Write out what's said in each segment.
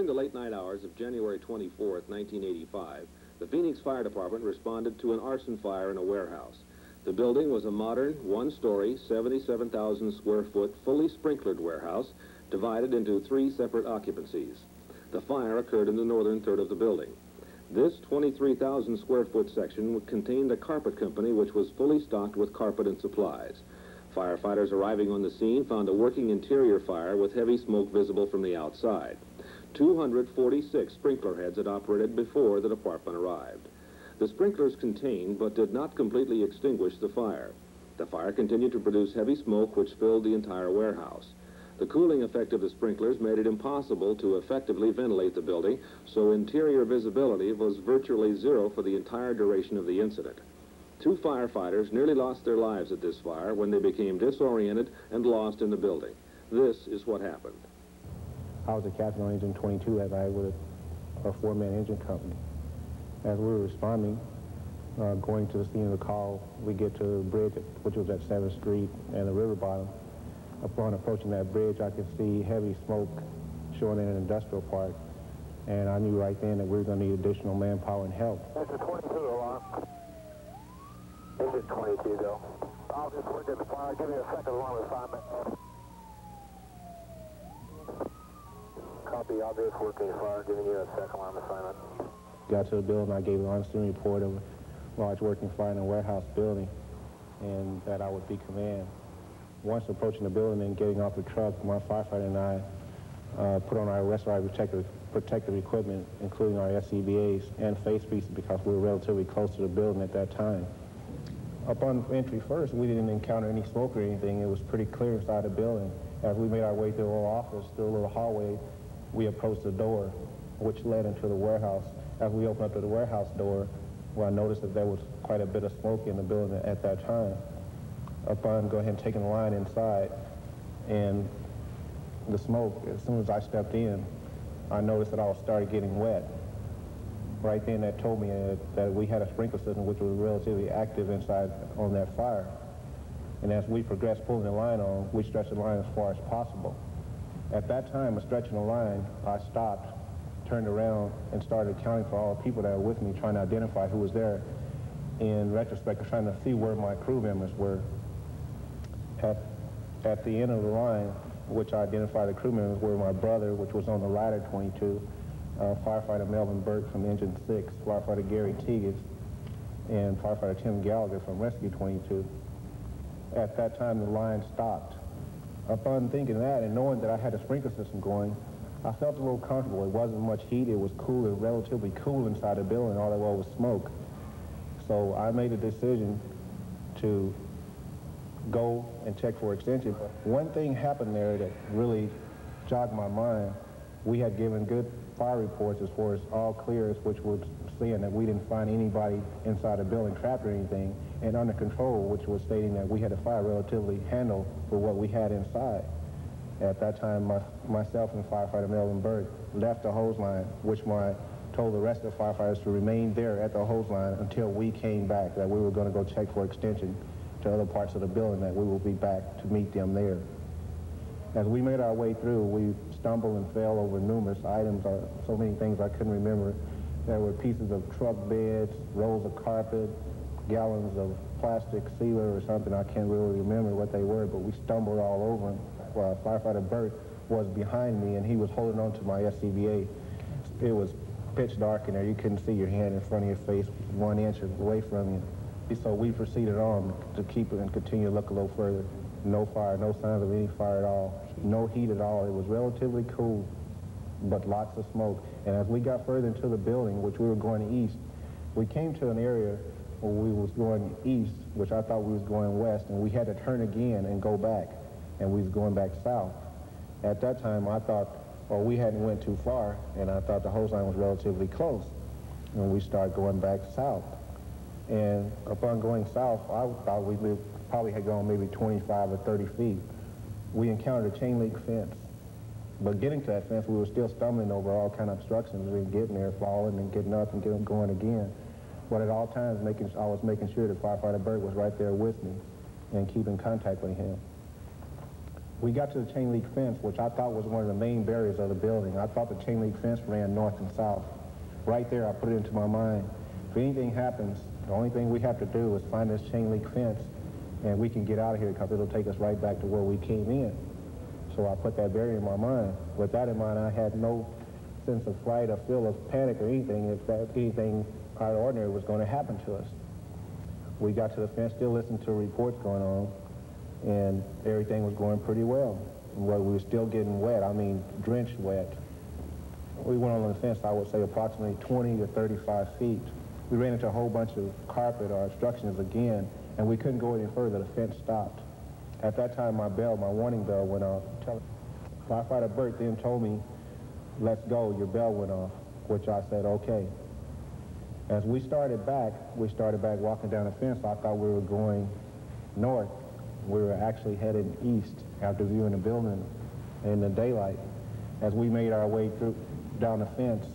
During the late night hours of January 24th, 1985, the Phoenix Fire Department responded to an arson fire in a warehouse. The building was a modern, one-story, 77,000 square foot, fully sprinklered warehouse divided into 3 separate occupancies. The fire occurred in the northern third of the building. This 23,000 square foot section contained a carpet company which was fully stocked with carpet and supplies. Firefighters arriving on the scene found a working interior fire with heavy smoke visible from the outside. 246 sprinkler heads had operated before the department arrived. The sprinklers contained but did not completely extinguish the fire. The fire continued to produce heavy smoke which filled the entire warehouse. The cooling effect of the sprinklers made it impossible to effectively ventilate the building, so interior visibility was virtually zero for the entire duration of the incident. 2 firefighters nearly lost their lives at this fire when they became disoriented and lost in the building. This is what happened. I was a captain on Engine 22 as I was a 4-man engine company. As we were responding, going to the scene of the call, we get to the bridge, which was at 7th Street and the river bottom. Upon approaching that bridge, I could see heavy smoke showing in an industrial park, and I knew right then that we were going to need additional manpower and help. Engine 22 alarm. Engine 22 go. I'll just work at the fire. Give me a second alarm assignment. Copy, I'll just work at the fire, giving you a second alarm assignment. Got to the building, I gave an on-scene report of a large working fire in a warehouse building, and that I would be command. Once approaching the building and getting off the truck, my firefighter and I put on our respirator protective equipment, including our SCBAs and face pieces, because we were relatively close to the building at that time. Upon entry first, we didn't encounter any smoke or anything. It was pretty clear inside the building. As we made our way through a little office, through a little hallway, we approached the door, which led into the warehouse. As we opened up to the warehouse door, well, I noticed that there was quite a bit of smoke in the building at that time. Upon going ahead and taking the line inside, and the smoke, as soon as I stepped in, I noticed that I started getting wet. Right then, that told me that we had a sprinkler system which was relatively active inside on that fire. And as we progressed pulling the line on, we stretched the line as far as possible. At that time of stretching the line, I stopped, turned around, and started counting for all the people that were with me, trying to identify who was there. In retrospect, I'm trying to see where my crew members were. At the end of the line, which I identified the crew members were my brother, which was on the Rider 22, firefighter Melvin Burke from Engine 6, firefighter Gary Teagas, and firefighter Tim Gallagher from Rescue 22. At that time, the line stopped. Upon thinking that and knowing that I had a sprinkler system going, I felt a little comfortable. It wasn't much heat. It was cool. It was relatively cool inside the building. All there was smoke. So I made a decision to go and check for extension. One thing happened there that really jogged my mind. We had given good fire reports as far as all clears, which was saying that we didn't find anybody inside the building trapped or anything, and under control, which was stating that we had a fire relatively handled for what we had inside. At that time, myself and firefighter Melvin Burke left the hose line, which told the rest of the firefighters to remain there at the hose line until we came back, that we were going to go check for extension to other parts of the building, that we will be back to meet them there. As we made our way through, we stumbled and fell over numerous items, so many things I couldn't remember. There were pieces of truck beds, rolls of carpet, gallons of plastic sealer or something. I can't really remember what they were, but we stumbled all over them. Firefighter Burke was behind me, and he was holding on to my SCBA. It was pitch dark in there. You couldn't see your hand in front of your face 1 inch away from you. So we proceeded on to keep it and continue to look a little further. No fire, no signs of any fire at all. No heat at all. It was relatively cool, but lots of smoke. And as we got further into the building, which we were going east, we came to an area where we was going east, which I thought we was going west, and we had to turn again and go back, and we was going back south. At that time, I thought, well, we hadn't went too far, and I thought the hose line was relatively close. And we started going back south. And upon going south, I thought we probably had gone maybe 25 or 30 feet. We encountered a chain link fence. But getting to that fence, we were still stumbling over all kind of obstructions. We were getting there, falling and getting up and going again. But at all times, I was making sure that firefighter Burke was right there with me and keeping contact with him. We got to the chain link fence, which I thought was one of the main barriers of the building. I thought the chain link fence ran north and south. Right there, I put it into my mind. If anything happens, the only thing we have to do is find this chain link fence, and we can get out of here because it'll take us right back to where we came in. So I put that barrier in my mind. With that in mind, I had no sense of fright or feel of panic or anything if anything out of the ordinary was going to happen to us. We got to the fence, still listening to reports going on, and everything was going pretty well. Well, we were still getting wet, I mean drenched wet. We went on the fence, I would say approximately 20 to 35 feet. We ran into a whole bunch of carpet or obstructions again, and we couldn't go any further. The fence stopped. At that time, my warning bell went off. Firefighter Burt then told me, "Let's go, your bell went off," which I said, okay. As we started back walking down the fence. I thought we were going north. We were actually headed east after viewing the building in the daylight. As we made our way down the fence,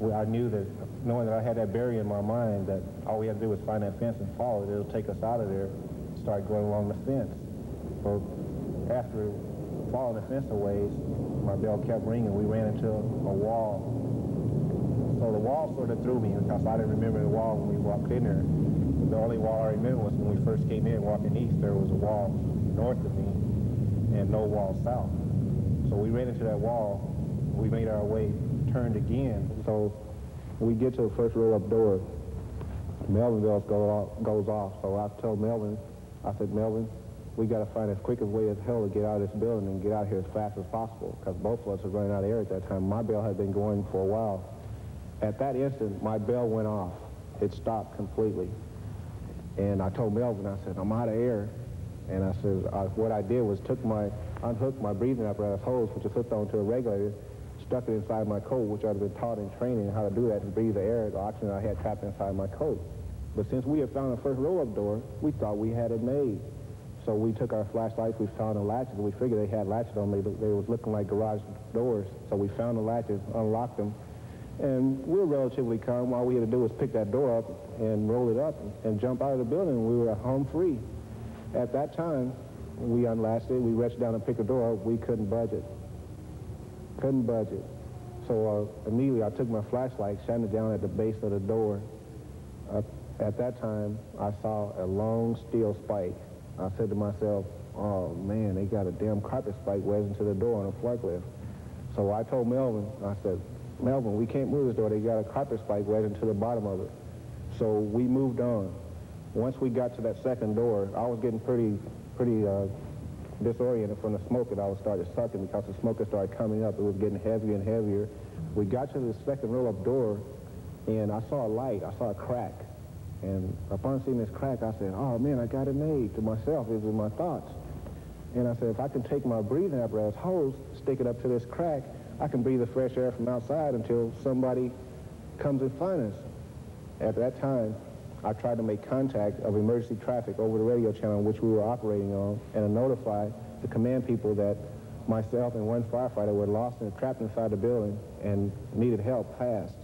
I knew that, knowing that I had that barrier in my mind, that all we had to do was find that fence and follow it. It'll take us out of there, start going along the fence. So after following the fence a ways, my bell kept ringing. We ran into a wall. So the wall sort of threw me because I didn't remember the wall when we walked in there. The only wall I remember was when we first came in walking east, there was a wall north of me and no wall south. So we ran into that wall. We made our way, turned again. So we get to the first roll-up door. Melvin bell goes off. So I told Melvin, I said, "Melvin, we got to find as quick a way as hell to get out of this building and get out here as fast as possible," because both of us were running out of air at that time. My bell had been going for a while. At that instant, my bell went off. It stopped completely. And I told Melvin, I said, "I'm out of air." And I said, what I did was unhooked my breathing apparatus hose, which is hooked onto a regulator, stuck it inside my coat, which I'd been taught in training how to do that, to breathe the air, the oxygen I had trapped inside my coat. But since we had found the first roll-up door, we thought we had it made. So we took our flashlights, we found the latches, we figured they had latches on them. They was looking like garage doors. So we found the latches, unlocked them, and we were relatively calm. All we had to do was pick that door up and roll it up and jump out of the building. We were home free. At that time, we unlatched it, we reached down and picked the door up. We couldn't budge it. Couldn't budge it. So immediately I took my flashlight, shined it down at the base of the door. At that time, I saw a long steel spike. I said to myself, "Oh man, they got a damn carpet spike wedged into the door on a forklift." So I told Melvin, I said, "Melvin, we can't move this door. They got a carpet spike wedged into the bottom of it." So we moved on. Once we got to that second door, I was getting pretty disoriented from the smoke that I was started sucking because the smoke had started coming up. It was getting heavier and heavier. We got to the second roll-up door, and I saw a light. I saw a crack. And upon seeing this crack, I said, "Oh man, I got it made," to myself. These were my thoughts. And I said, if I can take my breathing apparatus hose, stick it up to this crack, I can breathe the fresh air from outside until somebody comes and finds us. At that time, I tried to make contact of emergency traffic over the radio channel which we were operating on, and to notify the command people that myself and one firefighter were lost and trapped inside the building and needed help fast.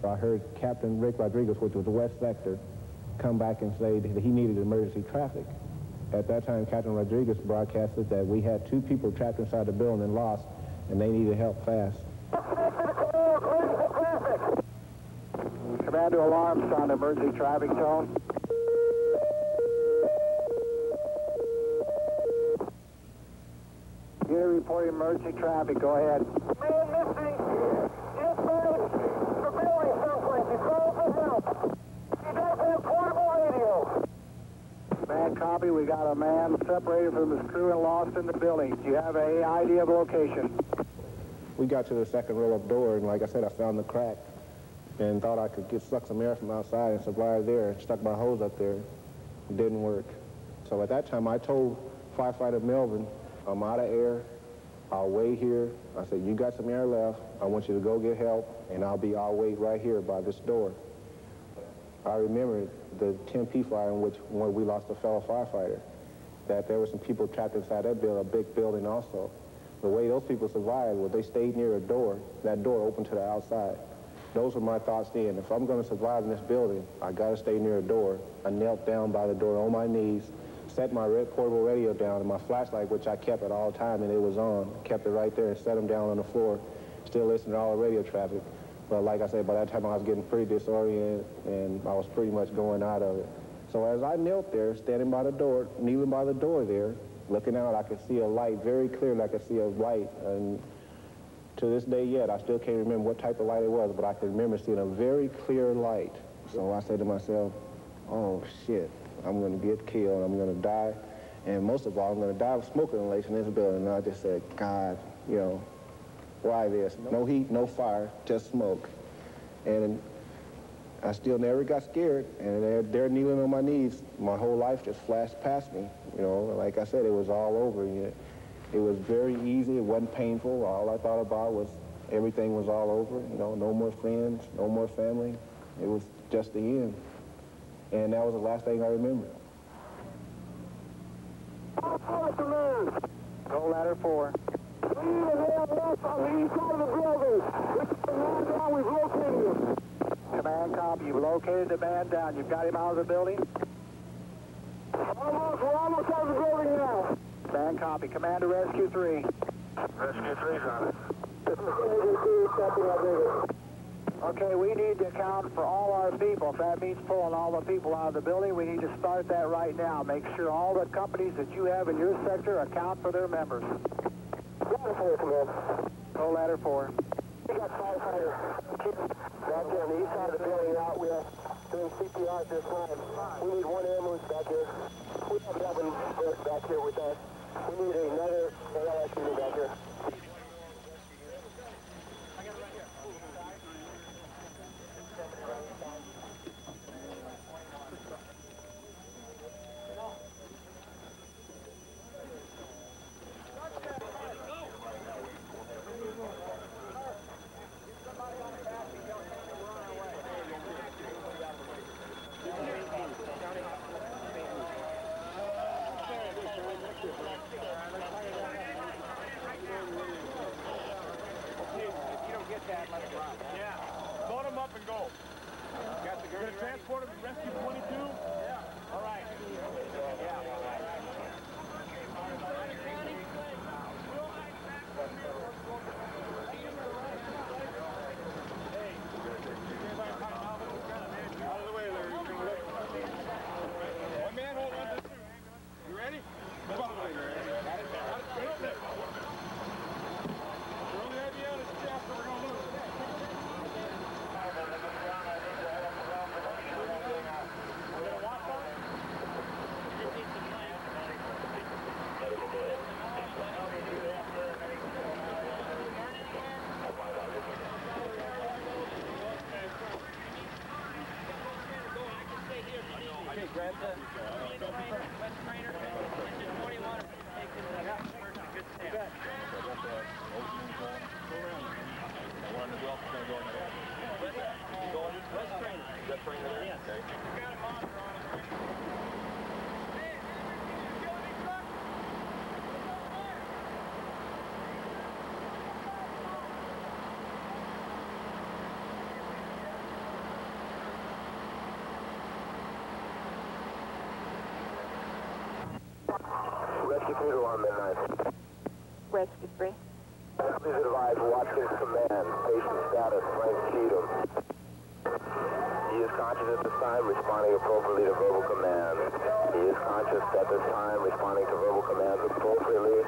I heard Captain Rick Rodriguez, which was the West Sector, come back and say that he needed emergency traffic. At that time, Captain Rodriguez broadcasted that we had 2 people trapped inside the building and lost, and they needed help fast. Command to alarm, sound emergency traffic tone. Unit reporting emergency traffic, go ahead. Man missing. Inside the building someplace. He's calling for help. He does have portable radio. Man, copy. We got a man separated from his crew and lost in the building. Do you have an idea of location? We got to the second roll-up door, and like I said, I found the crack and thought I could suck some air from outside and supply it there. Stuck my hose up there. It didn't work. So at that time, I told firefighter Melvin, "I'm out of air. I'll wait here." I said, "You got some air left. I want you to go get help, and I'll wait right here by this door." I remember the 10P fire in which we lost a fellow firefighter, that there were some people trapped inside that building, a big building also. The way those people survived was they stayed near a door. That door opened to the outside. Those were my thoughts then. If I'm going to survive in this building, I got to stay near a door. I knelt down by the door on my knees, set my portable radio down, and my flashlight, which I kept at all time, and it was on, kept it right there and set them down on the floor, still listening to all the radio traffic. But like I said, by that time I was getting pretty disoriented, and I was pretty much going out of it. So as I knelt there, standing by the door, kneeling by the door there, looking out, I could see a light, very clearly I could see a light. And to this day yet, I still can't remember what type of light it was, but I can remember seeing a very clear light. So I said to myself, oh shit, I'm gonna get killed, I'm gonna die. And most of all, I'm gonna die of smoke inhalation in this building. And I just said, God, you know, why this? No heat, no fire, just smoke. And I still never got scared, and they're kneeling on my knees. My whole life just flashed past me. You know, like I said, it was all over. It was very easy. It wasn't painful. All I thought about was everything was all over. You know, no more friends, no more family. It was just the end. And that was the last thing I remember. Go ladder 4. We need a man left on the east side of the building. The man down, we've located him. Command copy. You've located the man down. You've got him out of the building? We're almost out of the building now. Command copy. Command to Rescue 3. Rescue 3's on it. Okay, we need to account for all our people. If that means pulling all the people out of the building, we need to start that right now. Make sure all the companies that you have in your sector account for their members. Ladder 4, command. Go ladder 4. We got firefighters back there on the east side of the building out. We are doing CPR at this time. We need one ambulance back here. We have nothing back here with us. We need another ALS unit back here. Yeah. Load them up and go. Got the gurney. Gonna transport them to Rescue 22? Yeah. All right. Yeah. Out of the way, Larry. One man, hold on to the two. You ready? Move out of the way, Larry. Got it there. We're only at the end of the chest, so we're going to lose. Okay, grab the West Trainer, 21, take this good step. West Trainer. West Trainer there? Yes. Okay. You got a monitor on it, right? Hey, utility truck! Rescue 3 to 1 midnight. Rescue 3. Please advise Watkins Command. Patient status, Frank Cheatham. He is conscious at this time, responding appropriately to verbal command. He is conscious at this time, responding to verbal commands appropriately.